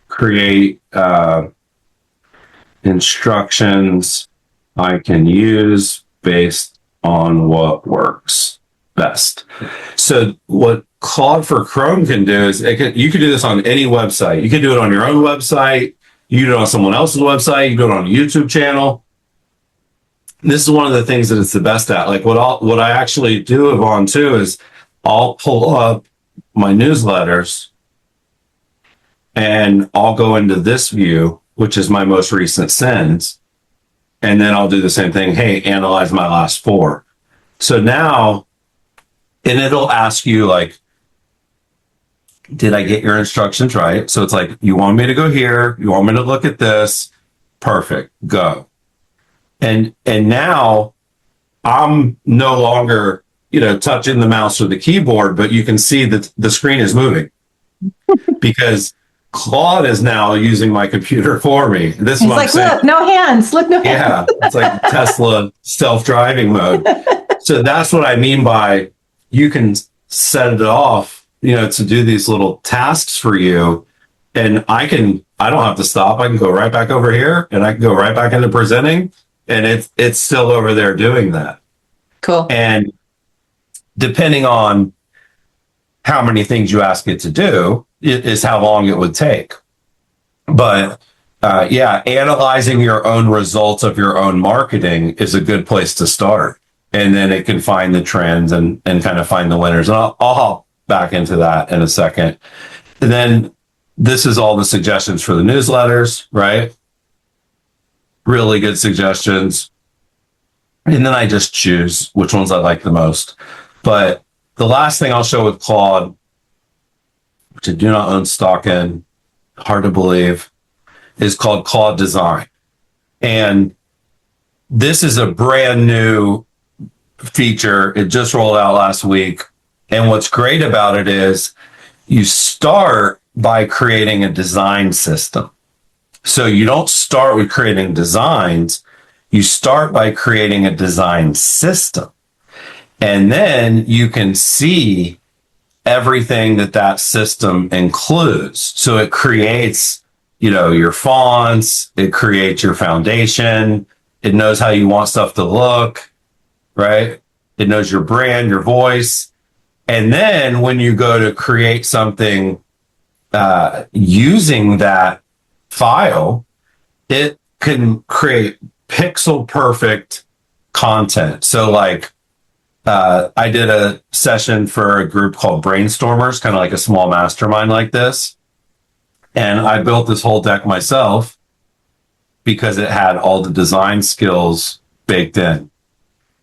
Speaker 2: create instructions I can use based on what works best. So what Claude for Chrome can do is you can do this on any website. You can do it on your own website. You can do it on someone else's website. You can do it on a YouTube channel. This is one of the things that it's the best at. Like what I actually do, Yvonne, too, is I'll pull up my newsletters and I'll go into this view, which is my most recent sends. And then I'll do the same thing. Hey, analyze my last 4. So now, and it'll ask you like, did I get your instructions right? So it's like, you want me to go here? You want me to look at this? Perfect. Go. And now I'm no longer, touching the mouse or the keyboard, but you can see that the screen is moving because Claude is now using my computer for me. This is what I'm saying.
Speaker 1: Look, no hands. Look, no hands.
Speaker 2: Yeah. It's like Tesla self-driving mode. So that's what I mean by you can set it off, to do these little tasks for you and I don't have to stop. I can go right back over here and I can go right back into presenting, and it's still over there doing that.
Speaker 1: Cool.
Speaker 2: And depending on how many things you ask it to do, it is how long it would take. But analyzing your own results of your own marketing is a good place to start. And then it can find the trends and kind of find the winners. And I'll hop back into that in a second. And then this is all the suggestions for the newsletters, right? Really good suggestions. And then I just choose which ones I like the most. But the last thing I'll show with Claude, which I do not own stock in, hard to believe, is called Claude Design. And this is a brand new feature. It just rolled out last week. And what's great about it is you start by creating a design system. So you don't start with creating designs. You start by creating a design system. And then you can see everything that system includes. So it creates, your fonts, it creates your foundation, it knows how you want stuff to look, right? It knows your brand, your voice. And then when you go to create something using that file, it can create pixel perfect content. So like, I did a session for a group called Brainstormers, kind of like a small mastermind like this. And I built this whole deck myself because it had all the design skills baked in,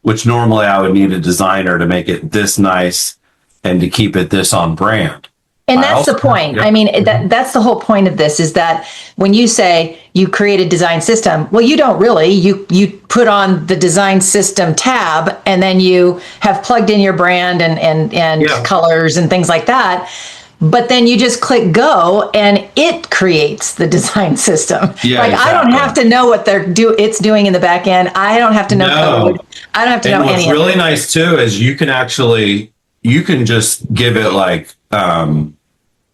Speaker 2: which normally I would need a designer to make it this nice and to keep it this on brand.
Speaker 1: And that's the point. I mean, that's the whole point of this, is that when you say you create a design system, well, you don't really. You put on the design system tab, and then you have plugged in your brand and colors and things like that. But then you just click go, and it creates the design system. Yeah, like, exactly. I don't have to know what it's doing in the back end. I don't have to know code. I don't have to know any of it.
Speaker 2: What's really nice too is you can just give it like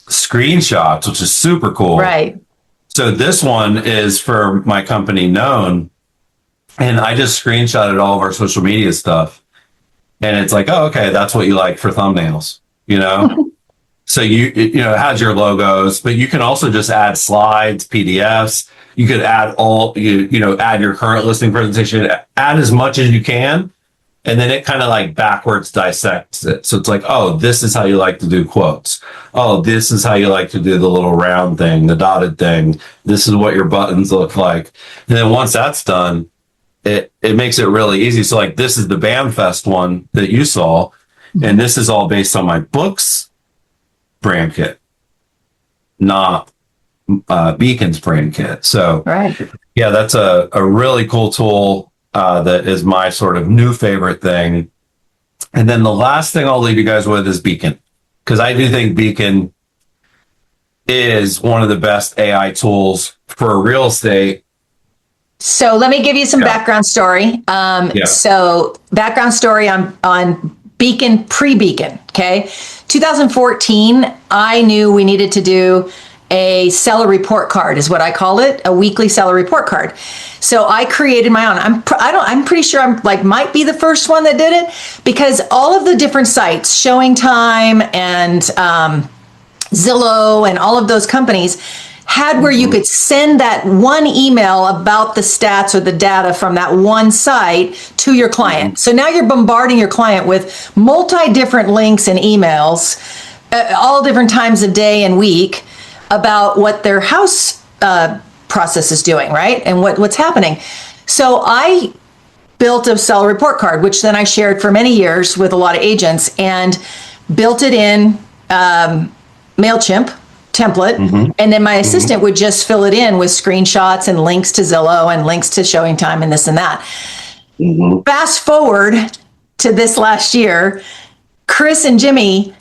Speaker 2: screenshots, which is super cool.
Speaker 1: Right.
Speaker 2: So this one is for my company Knwn, and I just screenshotted all of our social media stuff. And it's like, oh, okay, that's what you like for thumbnails, So it has your logos, but you can also just add slides, PDFs. You could add add your current listing presentation, add as much as you can. And then it kind of like backwards dissects it. So it's like, oh, this is how you like to do quotes. Oh, this is how you like to do the little round thing, the dotted thing. This is what your buttons look like. And then once that's done, it makes it really easy. So like, this is the BAMFest one that you saw. And this is all based on my books brand kit, not Beacon's brand kit. So
Speaker 1: right.
Speaker 2: Yeah, that's a really cool tool. That is my sort of new favorite thing. And then the last thing I'll leave you guys with is Beacon, because I do think Beacon is one of the best AI tools for real estate.
Speaker 1: So let me give you some background story. So background story on Beacon, pre-Beacon, okay? 2014, I knew we needed to do a seller report card, is what I call it, a weekly seller report card. So I created my own. I'm pretty sure might be the first one that did it, because all of the different sites, Showing Time and Zillow and all of those companies had where you could send that one email about the stats or the data from that one site to your client. So now you're bombarding your client with different links and emails, all different times of day and week, about what their house process is doing, right? And what's happening. So I built a seller report card, which then I shared for many years with a lot of agents, and built it in MailChimp template. And then my assistant would just fill it in with screenshots and links to Zillow and links to Showing Time and this and that. Fast forward to this last year, Chris and Jimmy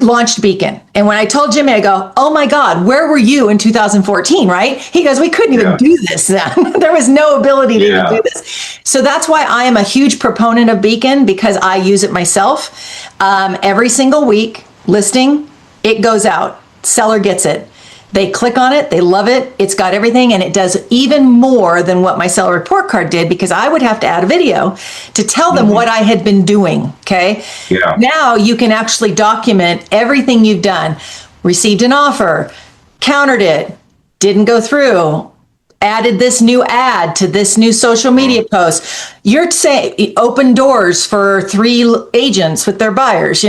Speaker 1: launched Beacon. And when I told Jimmy, I go, oh my God, where were you in 2014, right? He goes, we couldn't even do this then. There was no ability to even do this. So that's why I am a huge proponent of Beacon, because I use it myself. Every single week, listing, it goes out. Seller gets it. They click on it, they love it, it's got everything, and it does even more than what my seller report card did, because I would have to add a video to tell them what I had been doing, okay?
Speaker 2: Yeah.
Speaker 1: Now you can actually document everything you've done. Received an offer, countered it, didn't go through, added this new ad to this new social media post. You're saying open doors for 3 agents with their buyers,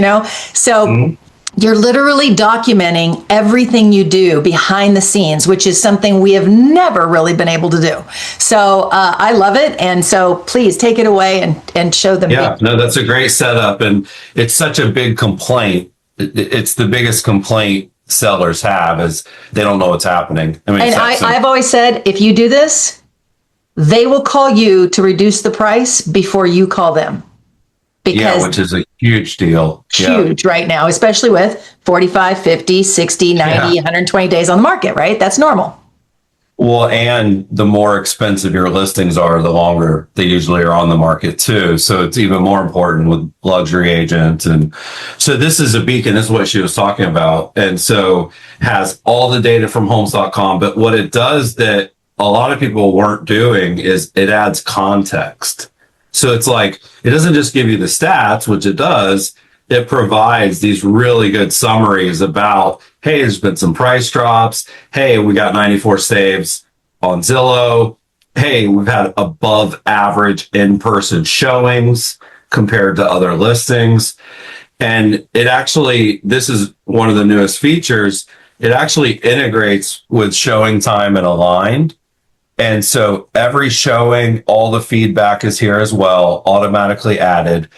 Speaker 1: So you're literally documenting everything you do behind the scenes, which is something we have never really been able to do. So I love it. And so please take it away and show them.
Speaker 2: Yeah, no, that's a great setup. And it's such a big complaint. It's the biggest complaint sellers have, is they don't know what's happening. I mean,
Speaker 1: and I've always said, if you do this, they will call you to reduce the price before you call them. Because
Speaker 2: which is a huge deal.
Speaker 1: Huge right now, especially with 45, 50, 60, 90, 120 days on the market, right? That's normal.
Speaker 2: Well, and the more expensive your listings are, the longer they usually are on the market too. So it's even more important with luxury agents. And so this is a beacon. This is what she was talking about. And so has all the data from homes.com. But what it does that a lot of people weren't doing is it adds context. So it's like, it doesn't just give you the stats, which it does. It provides these really good summaries about, hey, there's been some price drops. Hey, we got 94 saves on Zillow. Hey, we've had above average in-person showings compared to other listings. And it actually, this is one of the newest features. It actually integrates with Showing Time and Aligned. And so every showing, all the feedback is here as well, automatically added.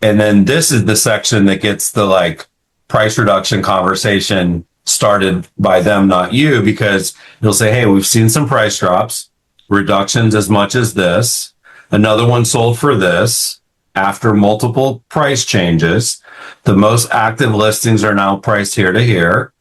Speaker 2: And then this is the section that gets the price reduction conversation started by them, not you, because it'll say, hey, we've seen some price drops, reductions as much as this. Another one sold for this after multiple price changes. The most active listings are now priced here to here,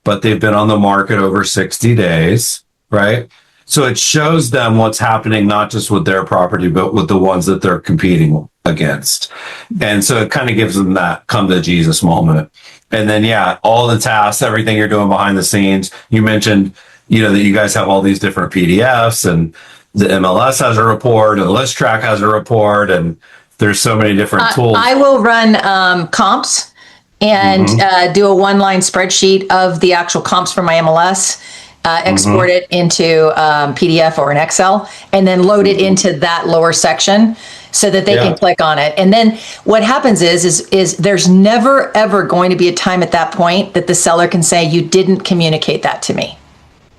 Speaker 2: but they've been on the market over 60 days, right? So it shows them what's happening, not just with their property, but with the ones that they're competing against. And so it kind of gives them that come to Jesus moment. And then, all the tasks, everything you're doing behind the scenes. You mentioned, that you guys have all these different PDFs, and the MLS has a report, and the List Track has a report, and there's so many different tools.
Speaker 1: I will run comps and do a 1-line spreadsheet of the actual comps from my MLS. Export it into PDF or an Excel, and then load it into that lower section so that they can click on it. And then what happens is there's never, ever going to be a time at that point that the seller can say, you didn't communicate that to me.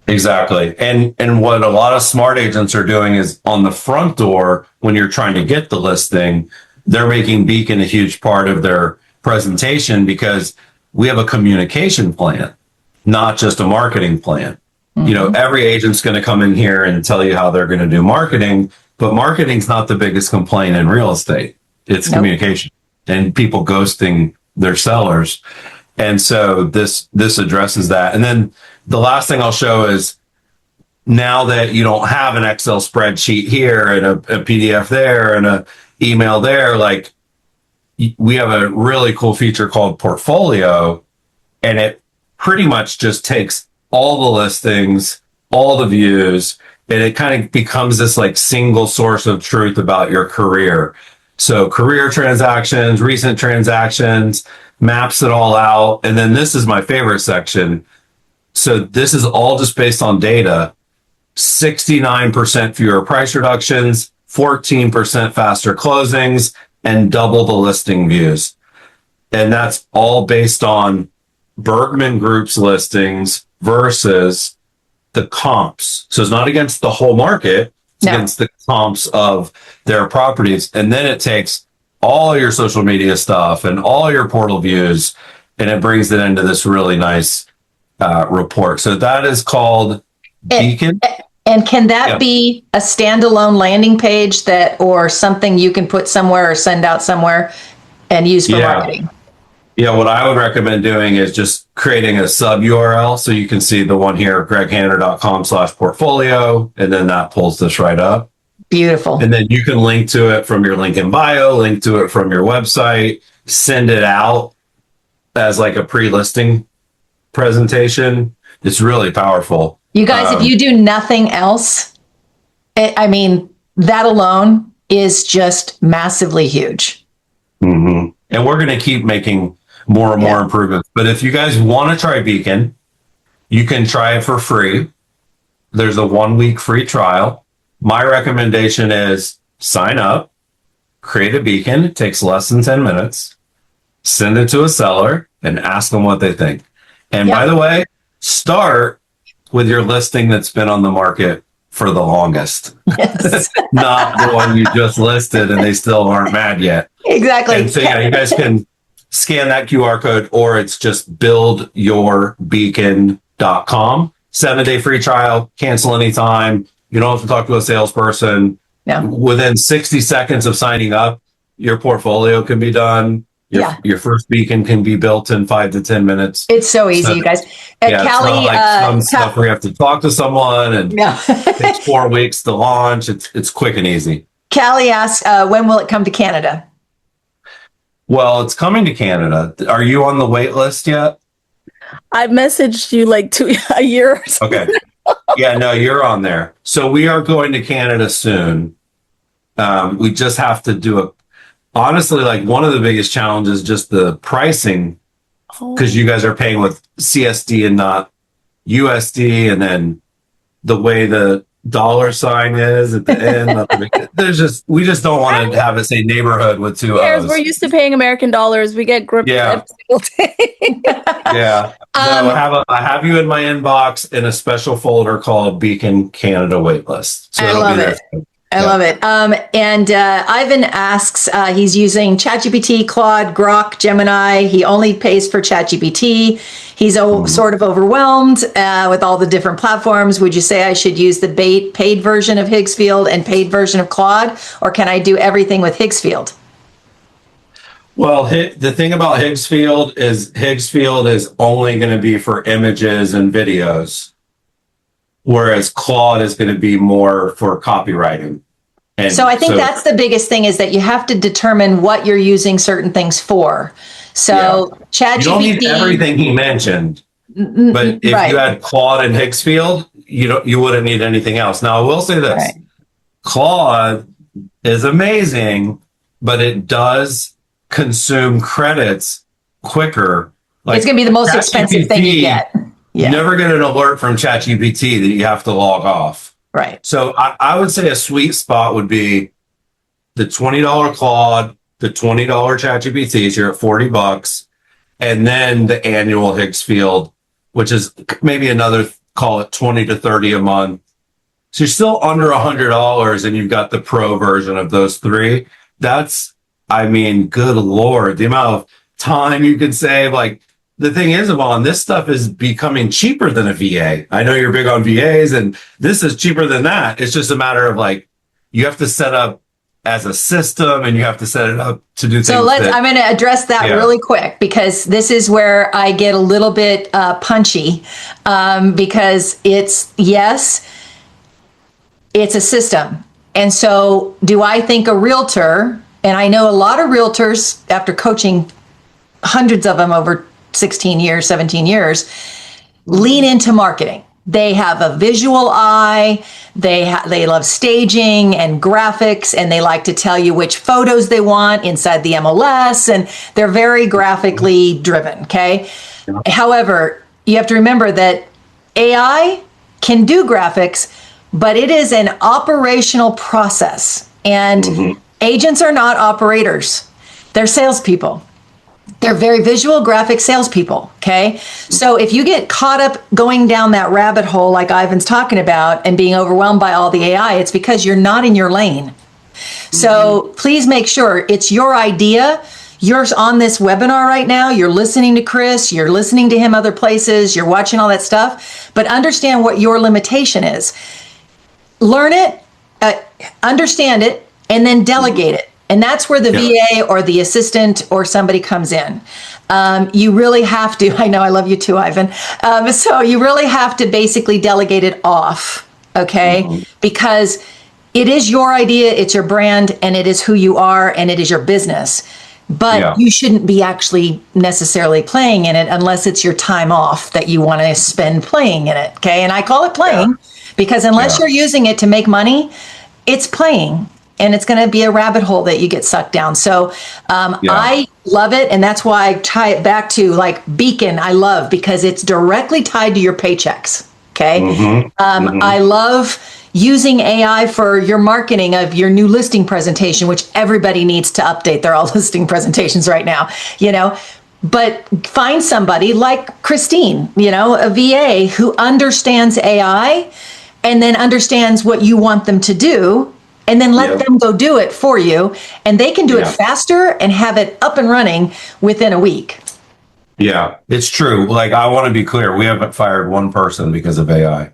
Speaker 2: Exactly. And what a lot of smart agents are doing is on the front door, when you're trying to get the listing, they're making Beacon a huge part of their presentation, because we have a communication plan, not just a marketing plan. Every agent's going to come in here and tell you how they're going to do marketing, but marketing's not the biggest complaint in real estate. It's communication and people ghosting their sellers. And so this addresses that. And then the last thing I'll show is, now that you don't have an Excel spreadsheet here and a PDF there and a email there, we have a really cool feature called Portfolio, and it pretty much just takes all the listings, all the views, and it kind of becomes this single source of truth about your career. So career transactions, recent transactions, maps it all out. And then this is my favorite section. So this is all just based on data. 69% fewer price reductions, 14% faster closings, and double the listing views. And that's all based on Bergman Group's listings versus the comps. So it's not against the whole market, it's against the comps of their properties. And then it takes all your social media stuff and all your portal views, and it brings it into this really nice report. So that is called Beacon.
Speaker 1: And can that be a standalone landing page or something you can put somewhere or send out somewhere and use for marketing?
Speaker 2: Yeah, what I would recommend doing is just creating a sub URL. So you can see the one here, greghanner.com/portfolio, and then that pulls this right up.
Speaker 1: Beautiful.
Speaker 2: And then you can link to it from your link in bio, link to it from your website, send it out as a pre-listing presentation. it's really powerful.
Speaker 1: You guys, if you do nothing else, that alone is just massively huge.
Speaker 2: Mm-hmm. And we're going to keep making more and more improvements. But if you guys want to try Beacon, you can try it for free. There's a 1-week free trial. My recommendation is sign up, create a beacon. It takes less than 10 minutes. Send it to a seller and ask them what they think. And by the way, start with your listing that's been on the market for the longest.
Speaker 1: Yes.
Speaker 2: Not the one you just listed and they still aren't mad yet.
Speaker 1: Exactly.
Speaker 2: And so you guys can scan that QR code, or it's just buildyourbeacon.com. 7-day free trial, cancel anytime. You don't have to talk to a salesperson.
Speaker 1: Yeah.
Speaker 2: Within 60 seconds of signing up, your portfolio can be done. Your first beacon can be built in 5 to 10 minutes.
Speaker 1: It's so easy, you guys.
Speaker 2: Callie, it's not like some stuff where you have to talk to someone and it takes 4 weeks to launch. It's quick and easy.
Speaker 1: Callie asks, when will it come to Canada?
Speaker 2: Well, it's coming to Canada. Are you on the wait list yet?
Speaker 3: I messaged you like a year or so.
Speaker 2: Okay. Yeah, no, you're on there. So we are going to Canada soon. We just have to do honestly, like one of the biggest challenges is just the pricing, because you guys are paying with CSD and not USD, and then the way the dollar sign is at the end. We just don't want to have it say neighborhood with 2 O's.
Speaker 3: We're used to paying American dollars. We get gripped every single day.
Speaker 2: Yeah. No, I have you in my inbox in a special folder called Beacon Canada Waitlist. So
Speaker 1: I love it. I love it. And Ivan asks, he's using ChatGPT, Claude, Grok, Gemini. He only pays for ChatGPT. He's sort of overwhelmed with all the different platforms. Would you say I should use the paid version of Hicksfield and paid version of Claude, or can I do everything with Hicksfield?
Speaker 2: Well, the thing about Hicksfield is only going to be for images and videos, whereas Claude is going to be more for copywriting. And
Speaker 1: so I think that's the biggest thing, is that you have to determine what you're using certain things for. So ChatGPT,
Speaker 2: you don't need everything he mentioned, but if you had Claude and Hicksfield, you wouldn't need anything else. Now, I will say this. Right. Claude is amazing, but it does consume credits quicker. Like,
Speaker 1: it's going to be the most expensive thing you get.
Speaker 2: You never get an alert from ChatGPT that you have to log off.
Speaker 1: Right.
Speaker 2: So I would say a sweet spot would be the $20 Claude, the $20 ChatGPT, so you're at $40, and then the annual Hicksfield, which is maybe another, call it 20 to 30 a month. So you're still under $100, and you've got the pro version of those 3. That's, good Lord, the amount of time you can save. Like, the thing is, Yvonne, this stuff is becoming cheaper than a VA. I know you're big on VAs, and this is cheaper than that. It's just a matter of you have to set up as a system, and you have to set it up to do things. So
Speaker 1: I'm going to address that really quick, because this is where I get a little bit punchy, because it's a system. And so do I think a realtor, and I know a lot of realtors, after coaching hundreds of them over 16 years, 17 years, lean into marketing. They have a visual eye. They love staging and graphics, and they like to tell you which photos they want inside the MLS, and they're very graphically driven, okay? Yeah. However, you have to remember that AI can do graphics, but it is an operational process, and agents are not operators. They're salespeople. They're very visual, graphic salespeople, okay? So if you get caught up going down that rabbit hole like Ivan's talking about and being overwhelmed by all the AI, it's because you're not in your lane. So please make sure it's your idea. You're on this webinar right now. You're listening to Chris. You're listening to him other places. You're watching all that stuff. But understand what your limitation is. Learn it, understand it, and then delegate it. And that's where the VA or the assistant or somebody comes in. You really have to, I know, I love you too, Ivan. So you really have to basically delegate it off, okay? Because it is your idea, it's your brand, and it is who you are, and it is your business. but
Speaker 2: Yeah.
Speaker 1: you shouldn't be actually necessarily playing in it unless it's your time off that you want to spend playing in it. Okay. And I call it playing because unless you're using it to make money, it's playing. And it's going to be a rabbit hole that you get sucked down. So I love it. And that's why I tie it back to like Beacon, I love because it's directly tied to your paychecks. Okay. I love using AI for your marketing of your new listing presentation, which everybody needs to update. They're all listing presentations right now, but find somebody like Christine, a VA who understands AI and then understands what you want them to do. And then let them go do it for you. And they can do it faster and have it up and running within a week.
Speaker 2: Yeah, it's true. Like, I want to be clear. We haven't fired one person because of AI.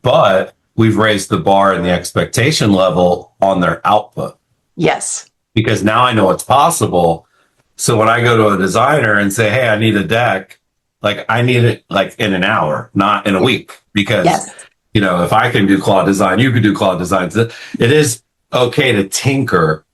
Speaker 2: But we've raised the bar and the expectation level on their output.
Speaker 1: Yes.
Speaker 2: Because now I know it's possible. So when I go to a designer and say, hey, I need a deck, like I need it like in an hour, not in a week. Because if I can do Claude Design, you can do Claude Design. It is okay to tinker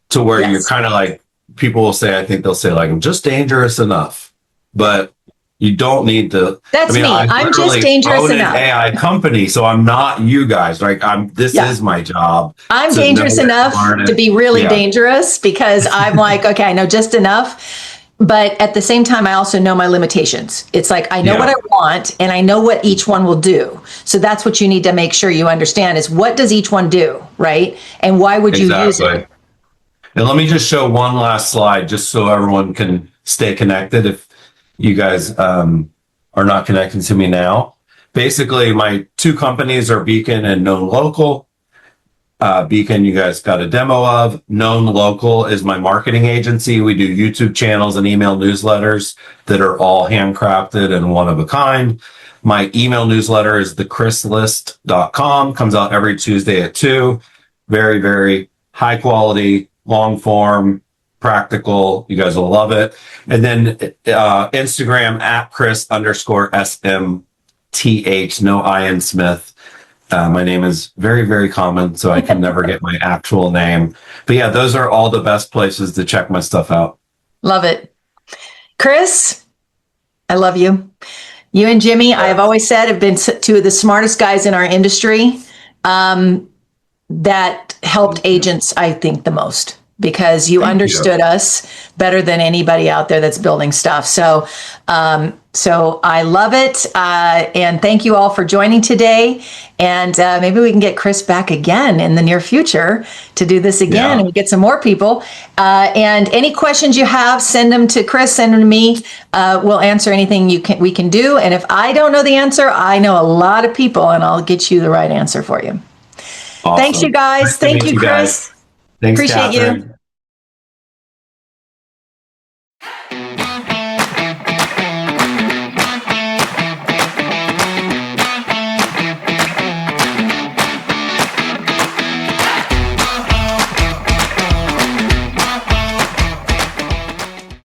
Speaker 2: to where you're kind of like, people will say, I think they'll say like, I'm just dangerous enough, but you don't need to.
Speaker 1: That's me. I'm just dangerous enough.
Speaker 2: An AI company, so I'm not you guys. Like this is my job.
Speaker 1: I'm dangerous enough to be really dangerous because I'm like, okay, I know just enough. But at the same time, I also know my limitations. It's like, I know what I want and I know what each one will do. So that's what you need to make sure you understand is what does each one do, right? And why would you use it?
Speaker 2: And let me just show one last slide just so everyone can stay connected if you guys are not connecting to me now. Basically, my two companies are Beacon and Knwn Local. Beacon, you guys got a demo of. Knwn Local is my marketing agency. We do YouTube channels and email newsletters that are all handcrafted and one of a kind. My email newsletter is thechrislist.com. Comes out every Tuesday at 2. Very, very high quality, long form, practical. You guys will love it. And then Instagram at Chris_SMTH, no I in Smith. My name is very, very common, so I can never get my actual name. But yeah, those are all the best places to check my stuff out.
Speaker 1: Love it. Chris, I love you. You and Jimmy, I have always said, have been two of the smartest guys in our industry that helped agents, I think, the most. Because you understood us better than anybody out there that's building stuff. So I love it. And thank you all for joining today. And maybe we can get Chris back again in the near future to do this again and get some more people. And any questions you have, send them to Chris, send them to me. We'll answer anything we can do. And if I don't know the answer, I know a lot of people and I'll get you the right answer for you. Awesome. Thanks, you guys. Thank you, Chris.
Speaker 2: Thanks,
Speaker 1: appreciate
Speaker 2: Catherine.
Speaker 1: you.